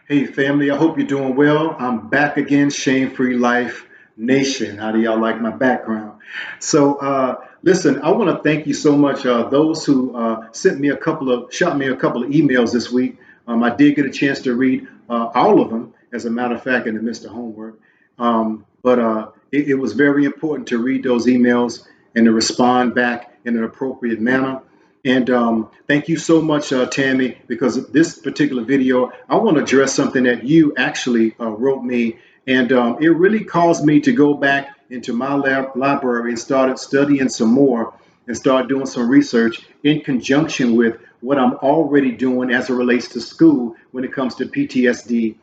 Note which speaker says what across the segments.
Speaker 1: Hey, family, I hope you're doing well. I'm back again, Shame Free Life Nation. How do y'all like my background? Listen, I want to thank you so much. Those who shot me a couple of emails this week. I did get a chance to read all of them, as a matter of fact, in the midst of homework. It was very important to read those emails and to respond back in an appropriate manner. And thank you so much, Tammy, because this particular video, I want to address something that you actually wrote me. And it really caused me to go back into my library and started studying some more and start doing some research in conjunction with what I'm already doing as it relates to school when it comes to PTSD,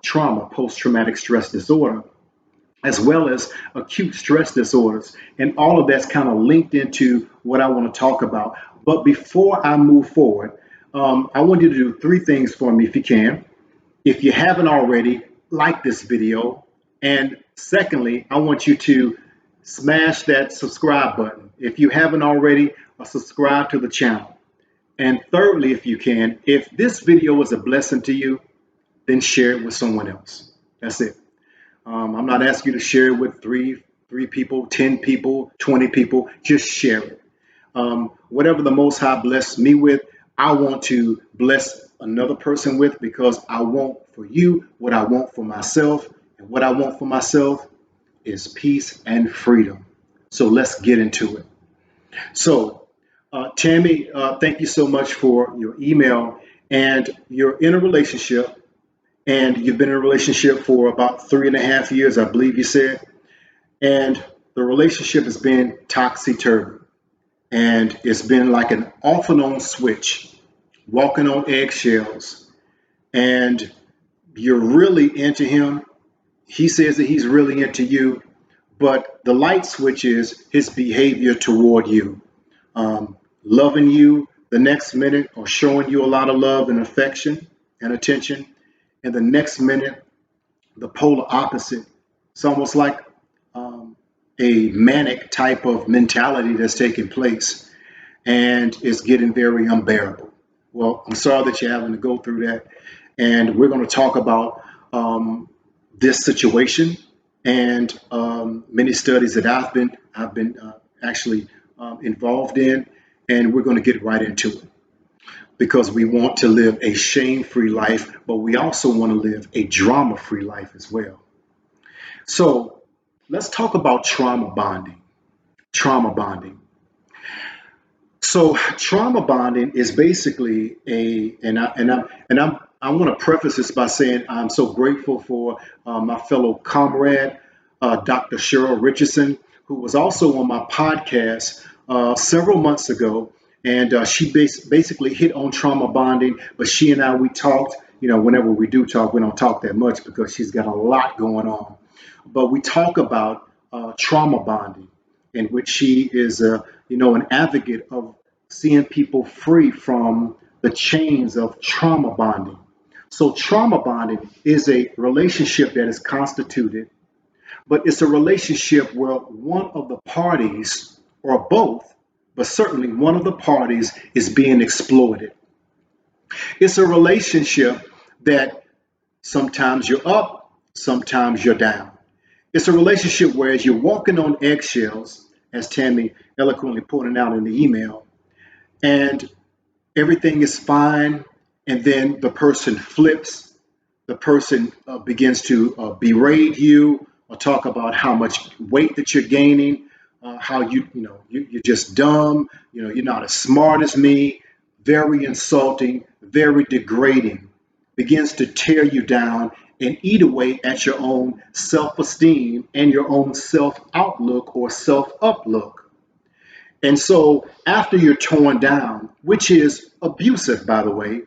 Speaker 1: trauma, post traumatic stress disorder, as well as acute stress disorders. And all of that's kind of linked into what I want to talk about. But before I move forward, I want you to do three things for me if you can. If you haven't already, like this video. And secondly, I want you to smash that subscribe button. If you haven't already, subscribe to the channel. And thirdly, if you can, if this video was a blessing to you, then share it with someone else. That's it. I'm not asking you to share it with three people, 10 people, 20 people. Just share it. Whatever the Most High blessed me with, I want to bless another person with because I want for you what I want for myself. And what I want for myself is peace and freedom. So let's get into it. Tammy, thank you so much for your email. And you're in a relationship, and you've been in a relationship for about 3.5 years, I believe you said. And the relationship has been topsy turvy. And it's been like an off and on switch, walking on eggshells. And you're really into him. He says that he's really into you. But the light switch is his behavior toward you, loving you the next minute or showing you a lot of love and affection and attention. And the next minute, the polar opposite. It's almost like a manic type of mentality that's taking place, and it's getting very unbearable. Well, I'm sorry that you're having to go through that. And we're going to talk about this situation and many studies that I've been actually involved in, and we're going to get right into it because we want to live a shame-free life, but we also want to live a drama-free life as well. So let's talk about trauma bonding. Trauma bonding. So trauma bonding is basically I want to preface this by saying I'm so grateful for my fellow comrade, Dr. Cheryl Richardson, who was also on my podcast several months ago, and she basically hit on trauma bonding. But she and I, we talked. Whenever we do talk, we don't talk that much because she's got a lot going on. But we talk about trauma bonding, in which she is an advocate of seeing people free from the chains of trauma bonding. So trauma bonding is a relationship that is constituted, but it's a relationship where one of the parties, or both, but certainly one of the parties, is being exploited. It's a relationship that sometimes you're up, sometimes you're down. It's a relationship where as you're walking on eggshells, as Tammy eloquently pointed out in the email, and everything is fine, and then the person flips, the person begins to berate you or talk about how much weight that you're gaining, how you're just dumb, you're not as smart as me, very insulting, very degrading, begins to tear you down and eat away at your own self-esteem and your own self-outlook or self-uplook. And so after you're torn down, which is abusive, by the way,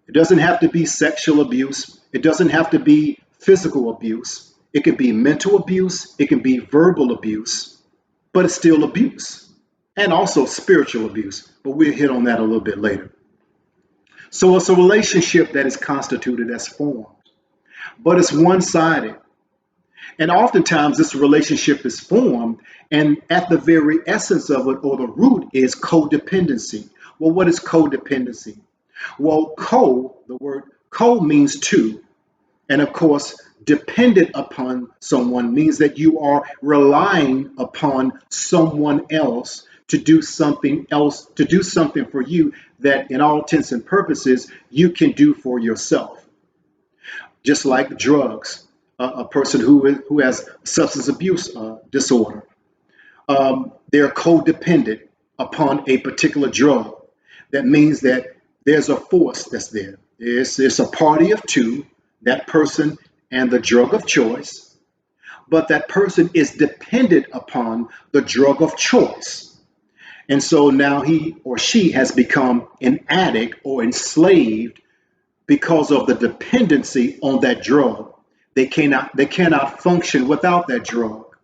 Speaker 1: it doesn't have to be sexual abuse. It doesn't have to be physical abuse. It can be mental abuse. It can be verbal abuse, but it's still abuse, and also spiritual abuse. But we'll hit on that a little bit later. So it's a relationship that is constituted as formed, but it's one sided. And oftentimes this relationship is formed, and at the very essence of it, or the root, is codependency. Well, what is codependency? Well, the word Co means two. And of course, dependent upon someone means that you are relying upon someone else, to do something for you that, in all intents and purposes, you can do for yourself. Just like drugs, a person who has substance abuse disorder, they're codependent upon a particular drug. That means that there's a force that's there. It's a party of two, that person and the drug of choice, but that person is dependent upon the drug of choice. And so now he or she has become an addict or enslaved because of the dependency on that drug. They cannot function without that drug.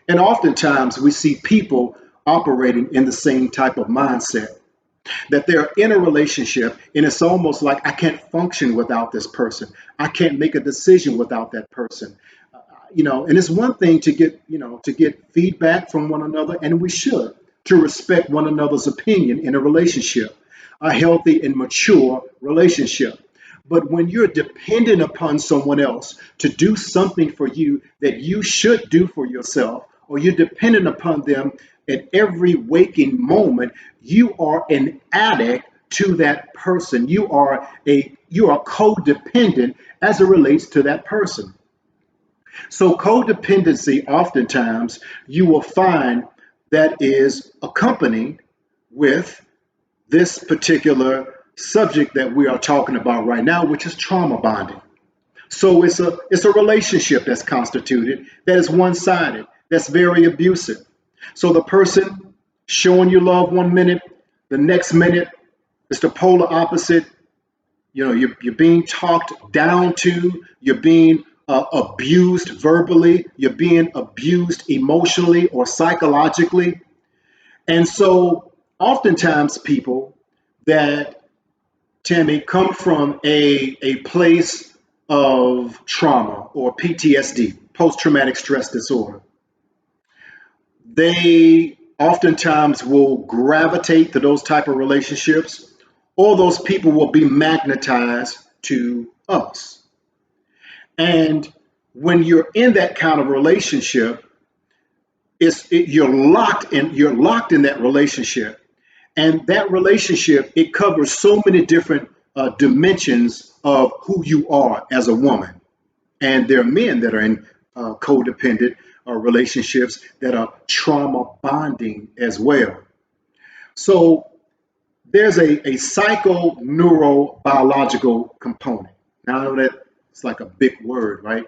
Speaker 1: And oftentimes we see people operating in the same type of mindset, that they're in a relationship and it's almost like I can't function without this person. I can't make a decision without that person. And it's one thing to get feedback from one another, and we should, to respect one another's opinion in a relationship, a healthy and mature relationship. But when you're dependent upon someone else to do something for you that you should do for yourself, or you're dependent upon them at every waking moment, you are an addict to that person. You are codependent as it relates to that person. So codependency, oftentimes, you will find that is accompanied with this particular subject that we are talking about right now, which is trauma bonding. So it's a relationship that's constituted, that is one-sided, that's very abusive. So the person showing you love one minute, the next minute is the polar opposite. You're being talked down to, you're being abused verbally, you're being abused emotionally or psychologically. And so oftentimes people that, Tammy, come from a place of trauma or PTSD, post traumatic stress disorder, they oftentimes will gravitate to those type of relationships, or those people will be magnetized to us. And when you're in that kind of relationship, you're locked in that relationship, and that relationship, it covers so many different dimensions of who you are as a woman. And there are men that are in codependent relationships that are trauma bonding as well. So there's a psycho neurobiological component. Now I know that it's like a big word, right?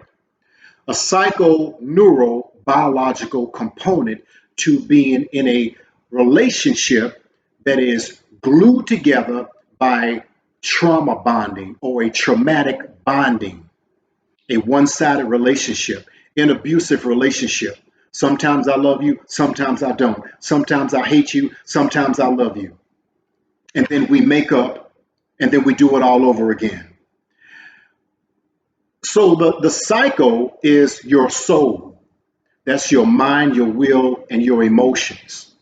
Speaker 1: A psycho neurobiological component to being in a relationship that is glued together by trauma bonding or a traumatic bonding, a one-sided relationship, an abusive relationship. Sometimes I love you, sometimes I don't. Sometimes I hate you, sometimes I love you. And then we make up, and then we do it all over again. So the psycho is your soul. That's your mind, your will, and your emotions.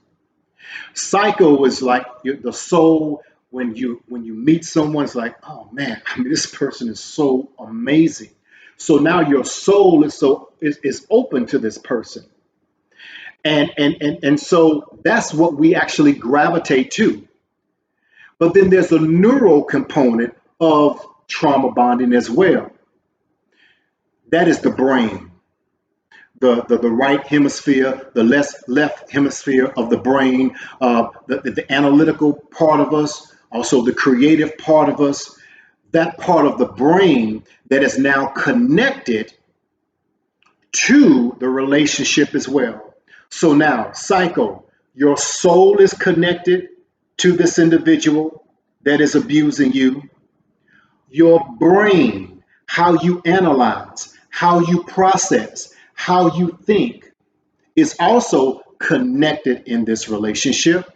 Speaker 1: Psycho is like the soul. When you meet someone, it's like, oh man, I mean, this person is so amazing. So now your soul is open to this person. And so that's what we actually gravitate to. But then there's a neural component of trauma bonding as well. That is the brain, the right hemisphere, the left hemisphere of the brain, the analytical part of us, also the creative part of us, that part of the brain that is now connected to the relationship as well. So now, psycho, your soul is connected to this individual that is abusing you. Your brain, how you analyze, how you process, how you think, is also connected in this relationship.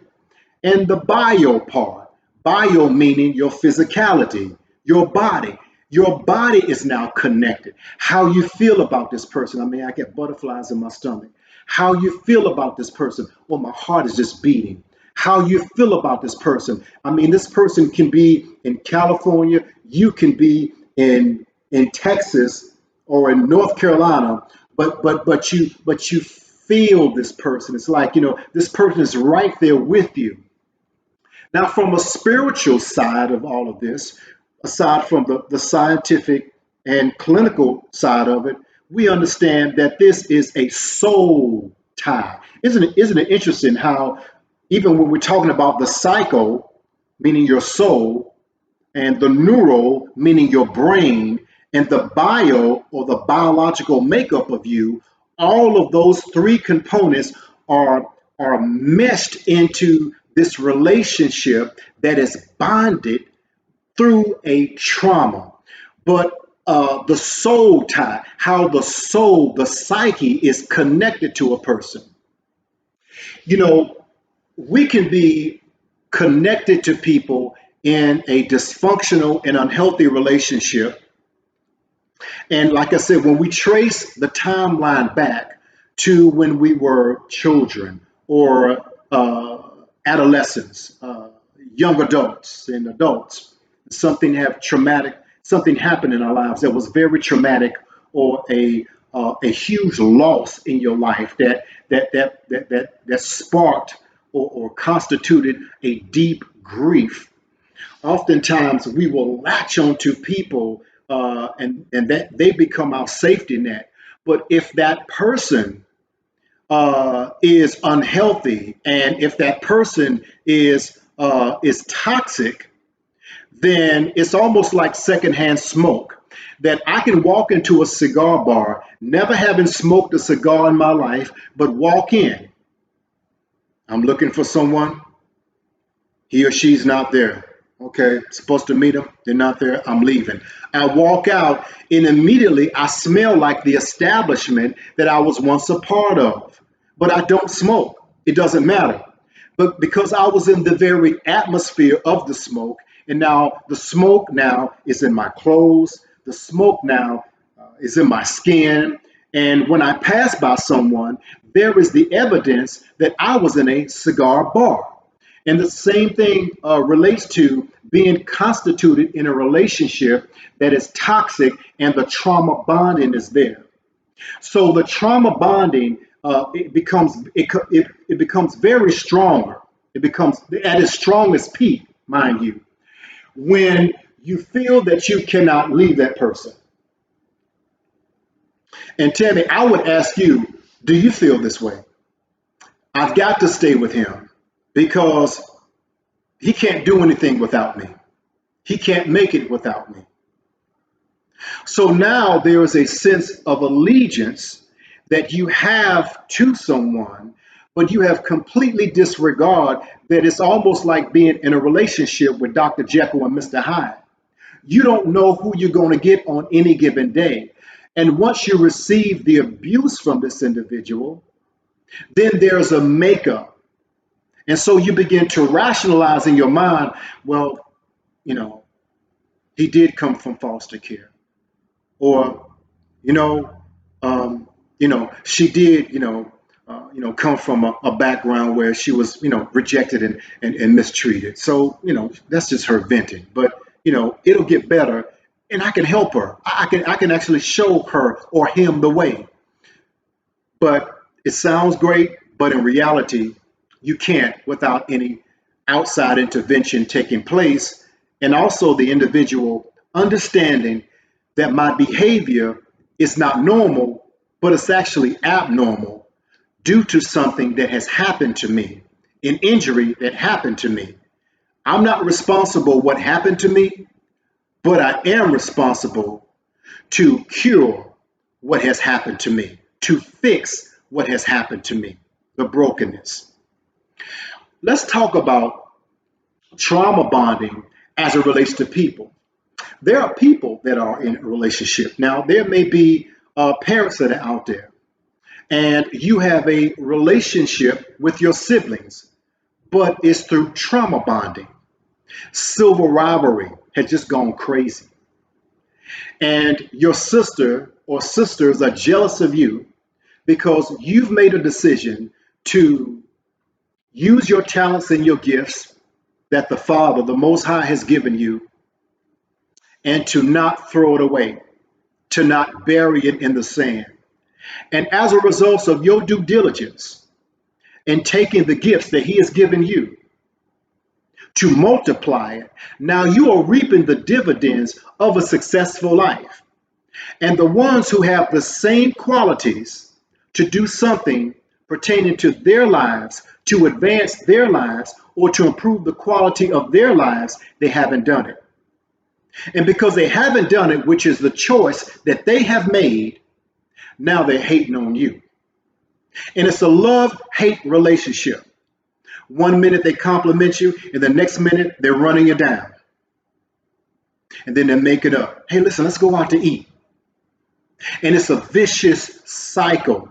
Speaker 1: And the bio part, bio meaning your physicality, your body. Your body is now connected. How you feel about this person. I mean, I get butterflies in my stomach. How you feel about this person. Well, my heart is just beating. How you feel about this person. I mean, this person can be in California. You can be in Texas or in North Carolina, but you feel this person. It's like, this person is right there with you. Now, from a spiritual side of all of this, aside from the scientific and clinical side of it, we understand that this is a soul tie. Isn't it interesting how, even when we're talking about the psycho, meaning your soul, and the neural, meaning your brain, and the bio, or the biological makeup of you, all of those three components are meshed into this relationship that is bonded through a trauma. But the soul tie, how the soul, the psyche, is connected to a person. You know, we can be connected to people in a dysfunctional and unhealthy relationship. And like I said, when we trace the timeline back to when we were children or adolescents, young adults and adults, something happened in our lives that was very traumatic, or a huge loss in your life that sparked or constituted a deep grief. Oftentimes we will latch onto people, and that they become our safety net. But if that person is unhealthy, and if that person is toxic, then it's almost like secondhand smoke. That I can walk into a cigar bar, never having smoked a cigar in my life, but walk in. I'm looking for someone. He or she's not there. Okay, supposed to meet them. They're not there. I'm leaving. I walk out, and immediately I smell like the establishment that I was once a part of. But I don't smoke. It doesn't matter. But because I was in the very atmosphere of the smoke, and now the smoke now is in my clothes, the smoke now is in my skin. And when I pass by someone, there is the evidence that I was in a cigar bar. And the same thing relates to being constituted in a relationship that is toxic, and the trauma bonding is there. So the trauma bonding, it becomes very stronger. It becomes at its strongest peak, mind you, when you feel that you cannot leave that person. And Tammy, I would ask you, do you feel this way? I've got to stay with him because he can't do anything without me. He can't make it without me. So now there is a sense of allegiance that you have to someone, but you have completely disregard that it's almost like being in a relationship with Dr. Jekyll and Mr. Hyde. You don't know who you're going to get on any given day. And once you receive the abuse from this individual, then there's a makeup. And so you begin to rationalize in your mind, well, you know, he did come from foster care. Or, you know, she did, come from a background where she was, rejected and mistreated. So, that's just her venting. But, it'll get better, and I can help her. I can actually show her or him the way. But it sounds great, but in reality, you can't without any outside intervention taking place, and also the individual understanding that my behavior is not normal, but it's actually abnormal due to something that has happened to me, an injury that happened to me. I'm not responsible what happened to me, but I am responsible to cure what has happened to me, to fix what has happened to me, the brokenness. Let's talk about trauma bonding as it relates to people. There are people that are in a relationship. Now, there may be parents that are out there, and you have a relationship with your siblings, but it's through trauma bonding. Civil rivalry has just gone crazy. And your sister or sisters are jealous of you because you've made a decision to use your talents and your gifts that the Father, the Most High, has given you, and to not throw it away, to not bury it in the sand. And as a result of your due diligence in taking the gifts that He has given you to multiply it, now you are reaping the dividends of a successful life. And the ones who have the same qualities to do something pertaining to their lives, to advance their lives, or to improve the quality of their lives, they haven't done it. And because they haven't done it, which is the choice that they have made, now they're hating on you. And it's a love-hate relationship. One minute they compliment you, and the next minute they're running you down. And then they make it up. Hey, listen, let's go out to eat. And it's a vicious cycle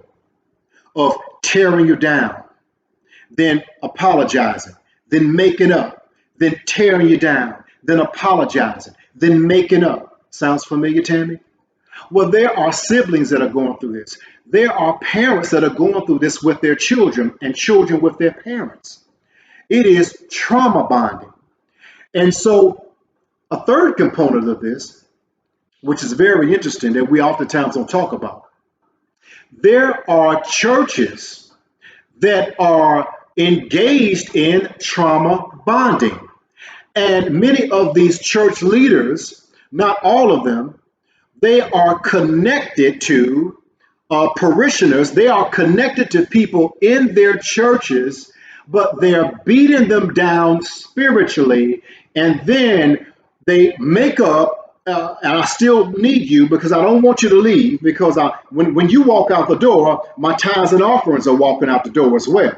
Speaker 1: of tearing you down, then apologizing, then making up, then tearing you down, then apologizing, then making up. Sounds familiar, Tammy? Well, there are siblings that are going through this. There are parents that are going through this with their children and children with their parents. It is trauma bonding. And so a third component of this, which is very interesting that we oftentimes don't talk about, there are churches that are engaged in trauma bonding. And many of these church leaders, not all of them, they are connected to parishioners. They are connected to people in their churches, but they're beating them down spiritually. And then they make up, and I still need you because I don't want you to leave, because when you walk out the door, my tithes and offerings are walking out the door as well.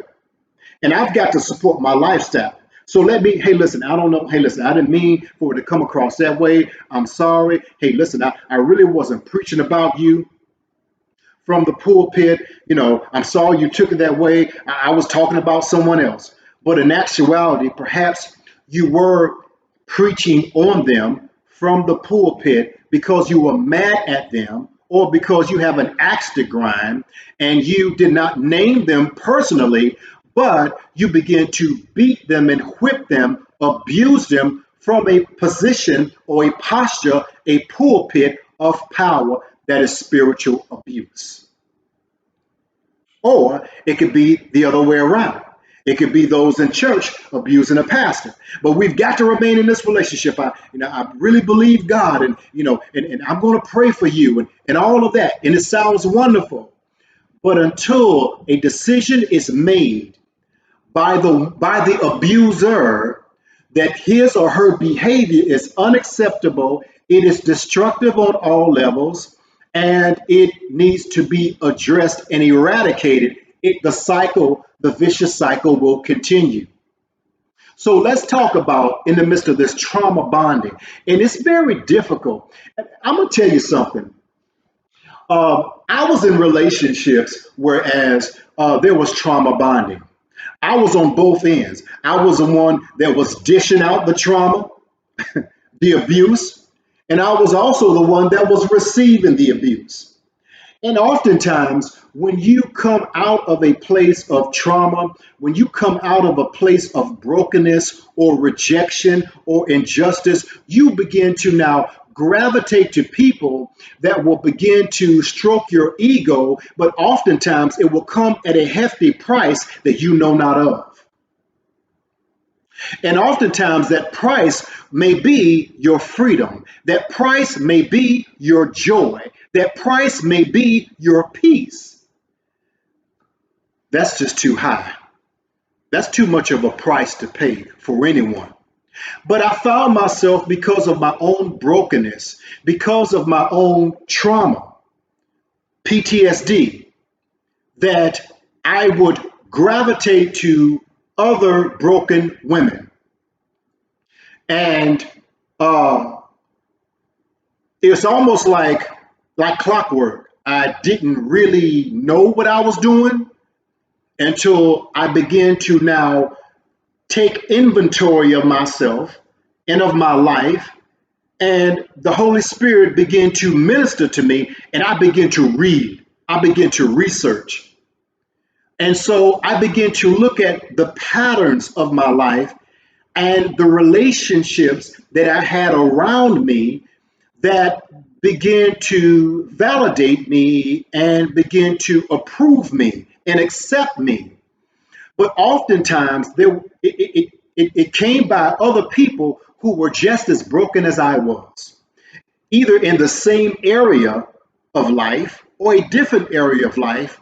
Speaker 1: And I've got to support my lifestyle. So hey, listen, I don't know. Hey, listen, I didn't mean for it to come across that way. I'm sorry. Hey, listen, I really wasn't preaching about you from the pulpit. I'm sorry you took it that way. I was talking about someone else. But in actuality, perhaps you were preaching on them from the pulpit because you were mad at them, or because you have an axe to grind and you did not name them personally, but you begin to beat them and whip them, abuse them from a position or a posture, a pulpit of power. That is spiritual abuse. Or it could be the other way around. It could be those in church abusing a pastor. But we've got to remain in this relationship. I really believe God, and I'm going to pray for you, and all of that. And it sounds wonderful. But until a decision is made by the abuser that his or her behavior is unacceptable, it is destructive on all levels, and it needs to be addressed and eradicated, the vicious cycle will continue. So let's talk about, in the midst of this, trauma bonding. And it's very difficult. I'm going to tell you something. I was in relationships whereas there was trauma bonding. I was on both ends. I was the one that was dishing out the trauma, the abuse, and I was also the one that was receiving the abuse. And oftentimes, when you come out of a place of trauma, when you come out of a place of brokenness or rejection or injustice, you begin to now gravitate to people that will begin to stroke your ego, but oftentimes it will come at a hefty price that you know not of. And oftentimes that price may be your freedom. That price may be your joy. That price may be your peace. That's just too high. That's too much of a price to pay for anyone. But I found myself, because of my own brokenness, because of my own trauma, PTSD, that I would gravitate to other broken women. And it's almost like clockwork. I didn't really know what I was doing until I began to now take inventory of myself and of my life, and the Holy Spirit began to minister to me, and I began to read. I began to research. And so I began to look at the patterns of my life and the relationships that I had around me, that begin to validate me and begin to approve me and accept me. But oftentimes it came by other people who were just as broken as I was, either in the same area of life or a different area of life.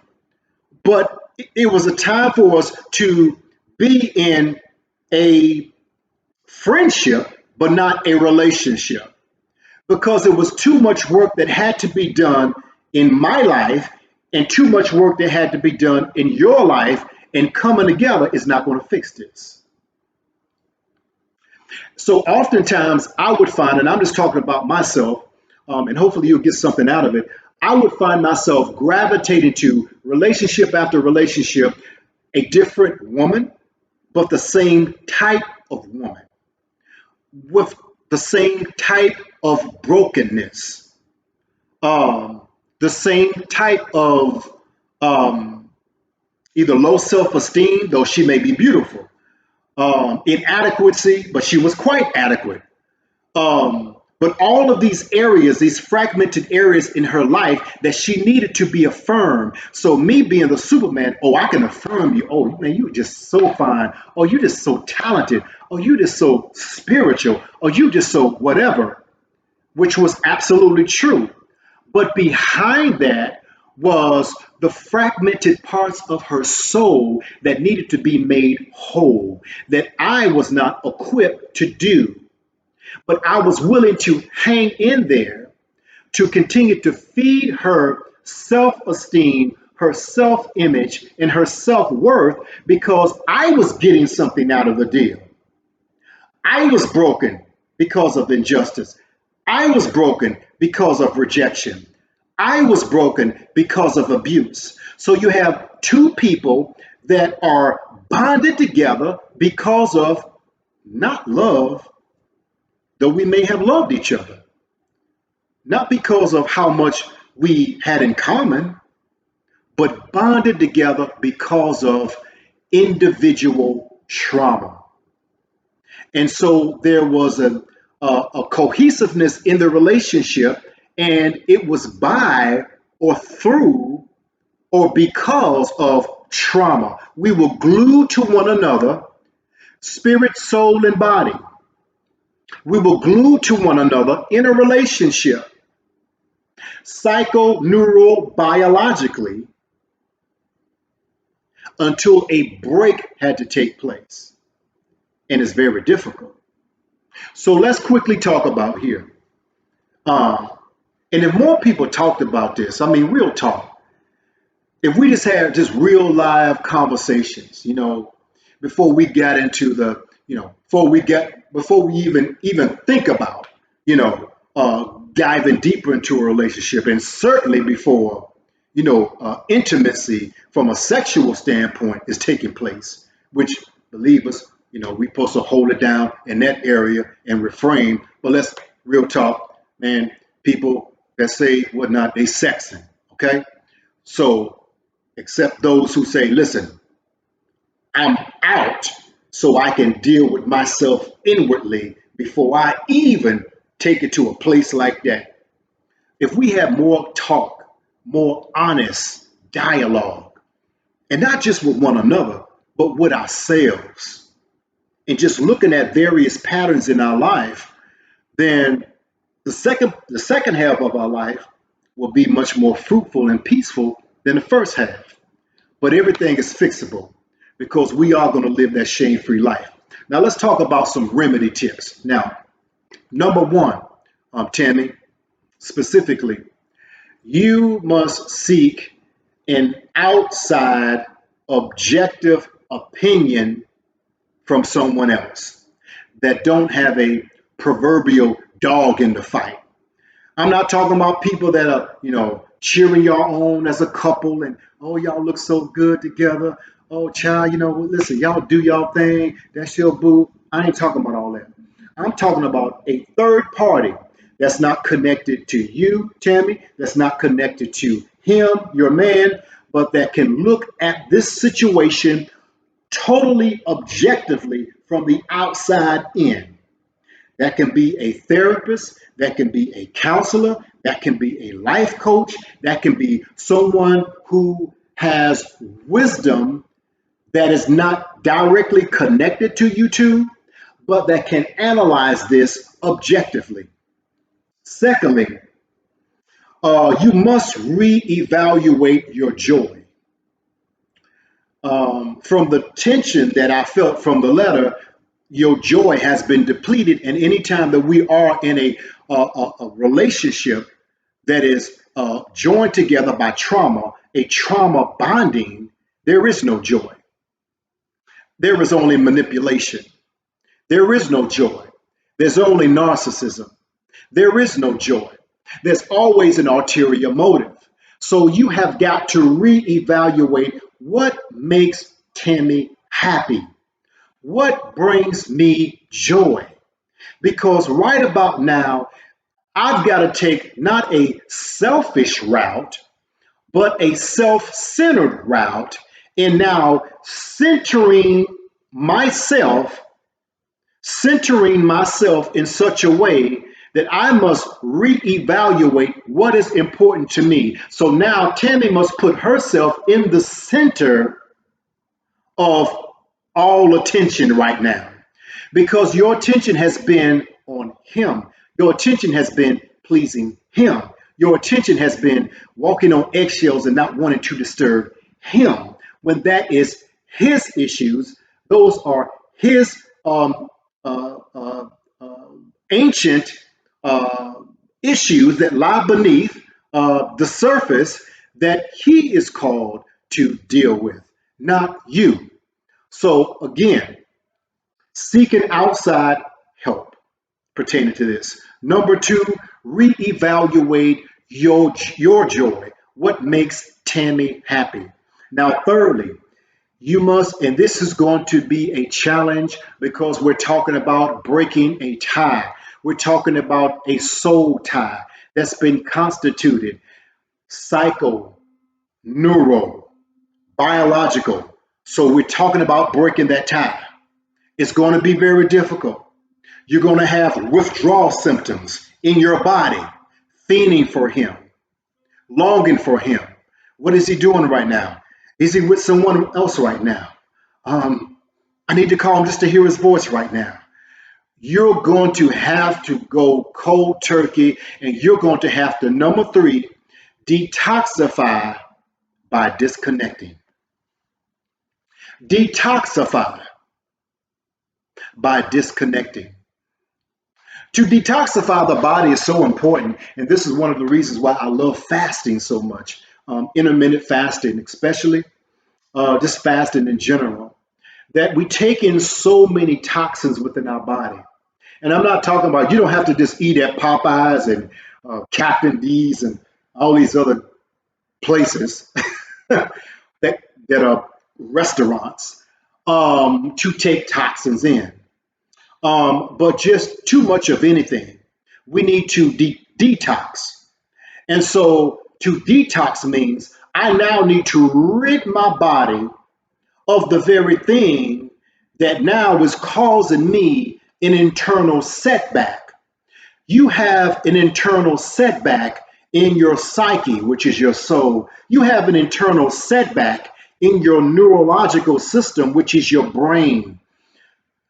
Speaker 1: But it was a time for us to be in a friendship, but not a relationship, because it was too much work that had to be done in my life and too much work that had to be done in your life, and coming together is not going to fix this. So oftentimes I would find, and I'm just talking about myself, and hopefully you'll get something out of it. I would find myself gravitating to relationship after relationship, a different woman, but the same type of woman with the same type of brokenness, the same type of either low self esteem, though she may be beautiful, inadequacy, but she was quite adequate. But all of these areas, these fragmented areas in her life that she needed to be affirmed. So me being the Superman, oh, I can affirm you. Oh, man, you're just so fine. Oh, you're just so talented. Oh, you're just so spiritual. Oh, you just so whatever, which was absolutely true. But behind that was the fragmented parts of her soul that needed to be made whole, that I was not equipped to do. But I was willing to hang in there to continue to feed her self esteem, her self image, and her self worth because I was getting something out of the deal. I was broken because of injustice. I was broken because of rejection. I was broken because of abuse. So you have two people that are bonded together because of not love, though we may have loved each other, not because of how much we had in common, but bonded together because of individual trauma. And so there was a cohesiveness in the relationship, and it was by or through or because of trauma. We were glued to one another, spirit, soul, and body. We were glued to one another in a relationship, psycho, neural, biologically, until a break had to take place. And it's very difficult. So let's quickly talk about here. Um, and if more people talked about this, I mean, real talk, if we just had just real live conversations, before we got into the, before we even think about, diving deeper into a relationship, and certainly before, intimacy from a sexual standpoint is taking place, which believe us, we're supposed to hold it down in that area and refrain. But let's real talk, man. People that say whatnot, they sexing, okay? So, except those who say, listen, I'm out so I can deal with myself inwardly before I even take it to a place like that. If we have more talk, more honest dialogue, and not just with one another, but with ourselves, and just looking at various patterns in our life, then the second half of our life will be much more fruitful and peaceful than the first half. But everything is fixable because we are going to live that shame-free life. Now let's talk about some remedy tips. Now, number one, Tammy, specifically, you must seek an outside objective opinion from someone else that don't have a proverbial dog in the fight. I'm not talking about people that are, cheering y'all on as a couple and, oh, y'all look so good together. Oh, child, listen, y'all do y'all thing. That's your boo. I ain't talking about all that. I'm talking about a third party that's not connected to you, Tammy, that's not connected to him, your man, but that can look at this situation totally objectively from the outside in. That can be a therapist, that can be a counselor, that can be a life coach, that can be someone who has wisdom that is not directly connected to YouTube, but that can analyze this objectively. Secondly, you must reevaluate your joy. From the tension that I felt from the letter, your joy has been depleted. And anytime that we are in a relationship that is joined together by trauma, a trauma bonding, there is no joy. There is only manipulation. There is no joy. There's only narcissism. There is no joy. There's always an ulterior motive. So you have got to reevaluate what makes Tammy happy. What brings me joy? Because right about now, I've got to take not a selfish route, but a self centered route in now myself, centering myself in such a way that I must reevaluate what is important to me. So now Tammy must put herself in the center of all attention right now because your attention has been on him. Your attention has been pleasing him. Your attention has been walking on eggshells and not wanting to disturb him. When that is his issues, those are his uh, uh, uh, ancient uh, issues that lie beneath the surface that he is called to deal with, not you. So again, seeking outside help pertaining to this. Number two, reevaluate your joy. What makes Tammy happy? Now, thirdly, you must, and this is going to be a challenge because we're talking about breaking a tie. We're talking about a soul tie that's been constituted psycho, neuro, biological. So we're talking about breaking that tie. It's going to be very difficult. You're going to have withdrawal symptoms in your body, fiending for him, longing for him. What is he doing right now? Is he with someone else right now? I need to call him just to hear his voice right now. You're going to have to go cold turkey, and you're going to have to, number three, detoxify by disconnecting. Detoxify by disconnecting. To detoxify the body is so important, and this is one of the reasons why I love fasting so much. Intermittent fasting, especially, just fasting in general, that we take in so many toxins within our body. And I'm not talking about you don't have to just eat at Popeyes and Captain D's and all these other places that that are restaurants to take toxins in. But just too much of anything. We need to detox. And so to detox means I now need to rid my body of the very thing that now is causing me an internal setback. You have an internal setback in your psyche, which is your soul. You have an internal setback in your neurological system, which is your brain.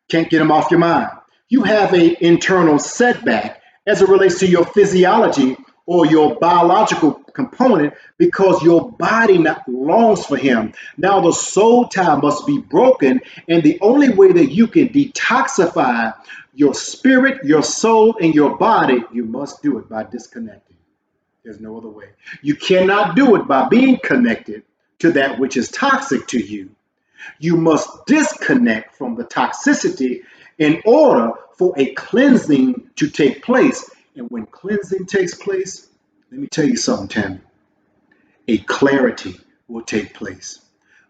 Speaker 1: Can't get them off your mind. You have an internal setback as it relates to your physiology or your biological component because your body not longs for him. Now the soul tie must be broken, and the only way that you can detoxify your spirit, your soul, and your body, you must do it by disconnecting. There's no other way. You cannot do it by being connected to that which is toxic to you. You must disconnect from the toxicity in order for a cleansing to take place. And when cleansing takes place, let me tell you something, Tammy. A clarity will take place.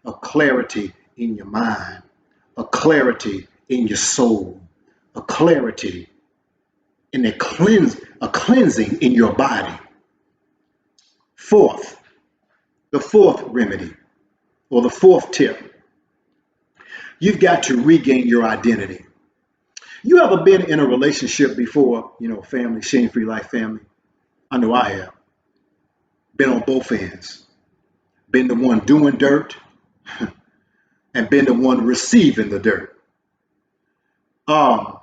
Speaker 1: A clarity in your mind. A clarity in your soul. A clarity in a cleansing in your body. Fourth, the fourth remedy or the fourth tip. You've got to regain your identity. You ever been in a relationship before, family, shame-free life family? I know I have. Been on both ends. Been the one doing dirt and been the one receiving the dirt. Um,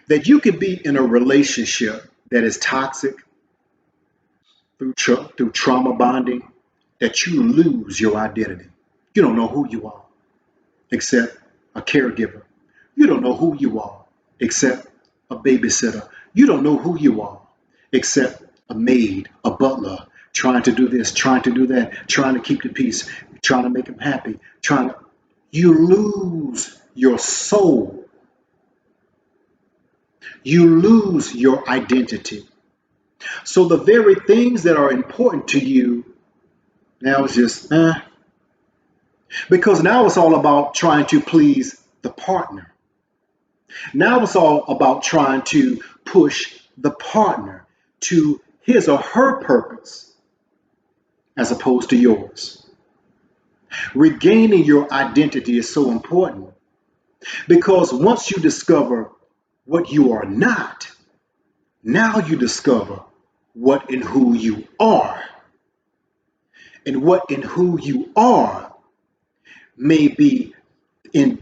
Speaker 1: that you could be in a relationship that is toxic through trauma bonding, that you lose your identity. You don't know who you are except a caregiver. You don't know who you are except a babysitter. You don't know who you are except a maid, a butler, trying to do this, trying to do that, trying to keep the peace, trying to make them happy, you lose your soul. You lose your identity. So the very things that are important to you now it's just because now it's all about trying to please the partner. Now it's all about trying to push the partner to his or her purpose as opposed to yours. Regaining your identity is so important because once you discover what you are not, now you discover what and who you are. And what and who you are may be in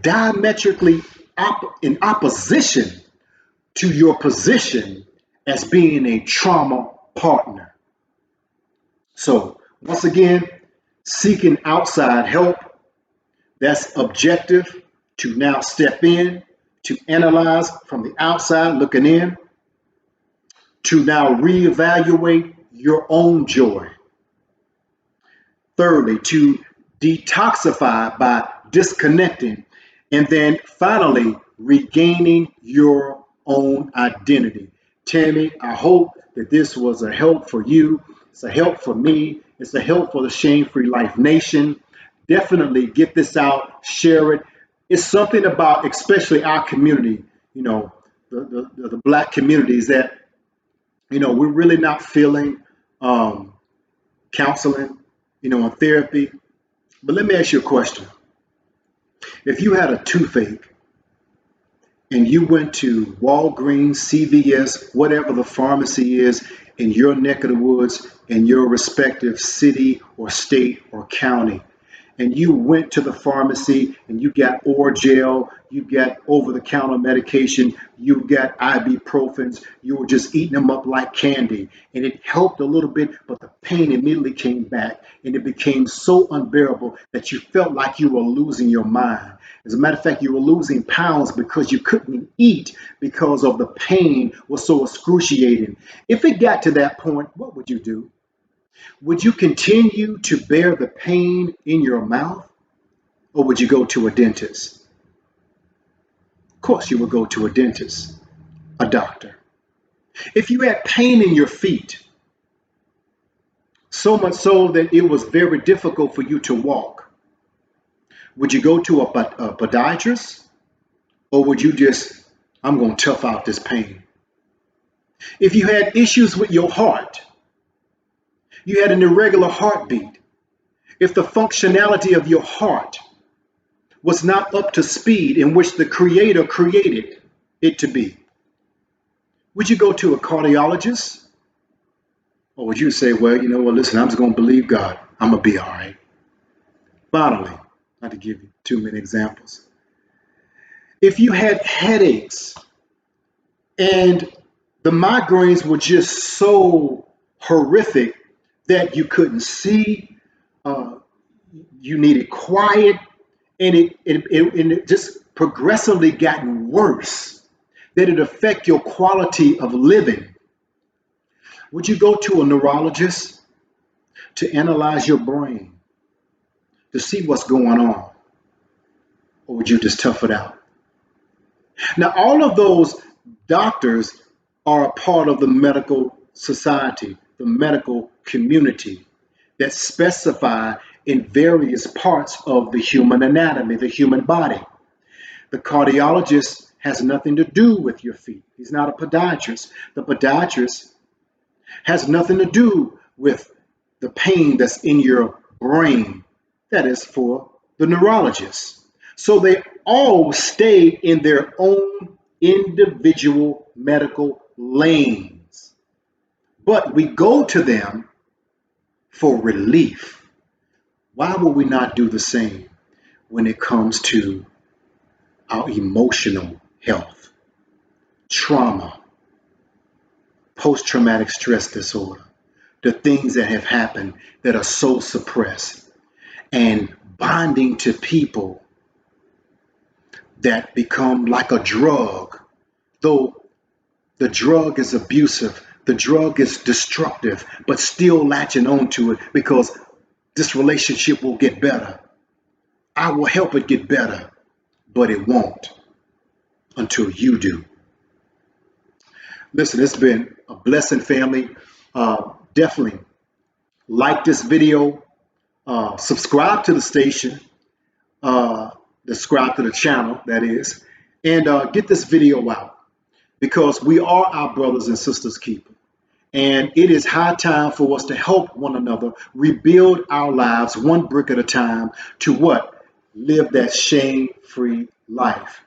Speaker 1: opposition to your position as being a trauma partner. So, once again, seeking outside help, that's objective to now step in, to analyze from the outside looking in, to now reevaluate your own joy. Thirdly, to detoxify by disconnecting. And then finally, regaining your own identity. Tammy, I hope that this was a help for you. It's a help for me. It's a help for the Shame Free Life Nation. Definitely get this out, share it. It's something about, especially our community, the Black communities that, we're really not feeling counseling, and therapy. But let me ask you a question. If you had a toothache and you went to Walgreens, CVS, whatever the pharmacy is in your neck of the woods, in your respective city or state or county, and you went to the pharmacy and you got Orgel, you got over-the-counter medication, you got ibuprofens, you were just eating them up like candy, and it helped a little bit, but the pain immediately came back, and it became so unbearable that you felt like you were losing your mind. As a matter of fact, you were losing pounds because you couldn't eat because of the pain was so excruciating. If it got to that point, what would you do? Would you continue to bear the pain in your mouth, or would you go to a dentist? Of course, you would go to a dentist, a doctor. If you had pain in your feet, so much so that it was very difficult for you to walk, would you go to a podiatrist, or would you just, I'm going to tough out this pain? If you had issues with your heart, you had an irregular heartbeat, if the functionality of your heart was not up to speed in which the Creator created it to be, would you go to a cardiologist? Or would you say, well, you know what, listen, I'm just going to believe God. I'm going to be all right. Finally, not to give you too many examples. If you had headaches and the migraines were just so horrific that you couldn't see, uh, you needed quiet, and it just progressively gotten worse, that it affect your quality of living, would you go to a neurologist to analyze your brain to see what's going on, or would you just tough it out? Now, all of those doctors are a part of the medical society, the medical community that specify in various parts of the human anatomy, the human body. The cardiologist has nothing to do with your feet. He's not a podiatrist. The podiatrist has nothing to do with the pain that's in your brain. That is for the neurologist. So they all stay in their own individual medical lanes, but we go to them for relief. Why would we not do the same when it comes to our emotional health, trauma, post traumatic stress disorder, the things that have happened that are so suppressed, and bonding to people that become like a drug, though the drug is abusive, the drug is destructive, but still latching on to it because this relationship will get better. I will help it get better, but it won't until you do. Listen, it's been a blessing, family. Definitely like this video, subscribe to the station, uh, subscribe to the channel, that is, and get this video out because we are our brothers and sisters keeper. And it is high time for us to help one another rebuild our lives one brick at a time to what? Live that shame-free life.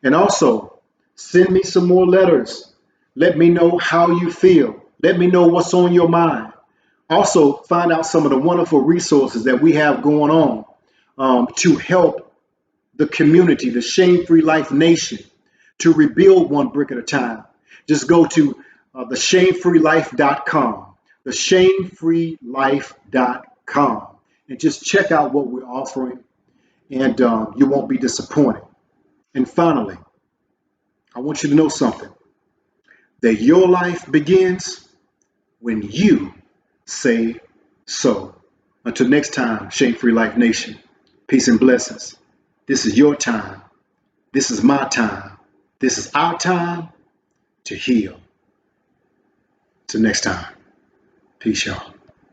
Speaker 1: And also, send me some more letters. Let me know how you feel. Let me know what's on your mind. Also, find out some of the wonderful resources that we have going on to help the community, the Shame Free Life Nation, to rebuild one brick at a time. Just go to theshamefreelife.com, theshamefreelife.com, and just check out what we're offering, and you won't be disappointed. And finally, I want you to know something, that your life begins when you say so. Until next time, Shame Free Life Nation, peace and blessings. This is your time. This is my time. This is our time to heal. Till next time, peace, y'all.